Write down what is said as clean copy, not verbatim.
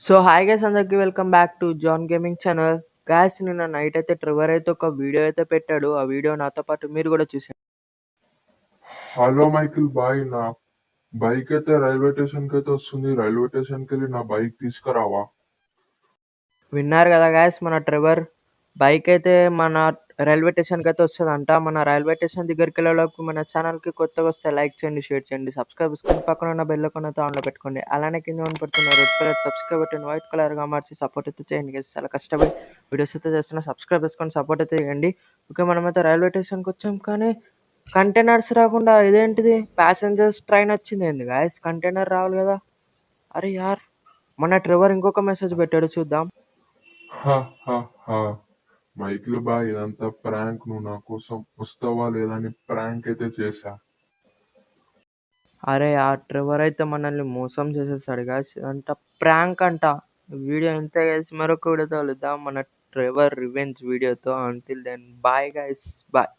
So hi guys అందరికి welcome back to John gaming channel. Guys నిన్న night అయితే ట్రివర్ అయితే ఒక వీడియో అయితే పెట్టాడు. ఆ వీడియో నాతో పాటు మీరు కూడా చూసారు. హలో మైకిల్ బాయ్, నా బైక్ అయితే రైల్వే స్టేషన్ కి అయితే వస్తుంది. రైల్వే స్టేషన్ కి వెళ్ళి నా బైక్ తీసుకురావా? విన్నారు కదా గాయస్, మన ట్రివర్ బైక్ అయితే మన రైల్వే స్టేషన్కి అయితే వస్తుందంట. మన రైల్వే స్టేషన్ దగ్గరికి వెళ్ళేలోపు మన ఛానల్కి కొత్తగా వస్తే లైక్ చేయండి, షేర్ చేయండి, సబ్స్క్రైబ్ చేసుకొని పక్కన ఉన్న బెల్ ఐకాన్ అయితే ఆన్లో పెట్టుకోండి. అలానే కింద పడుతున్న red colour subscribe button white కలర్గా మార్చి సపోర్ట్ అయితే చేయండి గైస్. చాలా కష్టపడి వీడియోస్ అయితే చేస్తున్నా, సబ్స్క్రైబ్ చేసుకొని సపోర్ట్ అయితే చేయండి. ఓకే, మనమైతే రైల్వే స్టేషన్కి వచ్చాం, కానీ కంటైనర్స్ రాకుండా ఇదేంటిది ప్యాసింజర్స్ ట్రైన్ వచ్చింది ఏంది గాయస్? కంటైనర్ రావాలి కదా. అరే యార్, మన ట్రివర్ ఇంకొక మెసేజ్ పెట్టాడు, చూద్దాం. హ హ హ మైకిల్ బాయ్, ఇదంతా ప్రాంక్. నువ్వు నా కోసం వస్తావా లేదా అని ప్రాంక్ అయితే చేశా. అరే ఆ ట్రివర్ అయితే మనల్ని మోసం చేసేసాడు గాయస్. ఇదంతా ప్రాంక్ అంట. వీడియో ఎంత గైస్, మరొక వీడియోతో వెళ్దాం మన ట్రివర్ రివెంజ్ వీడియోతో. Until then bye guys, bye.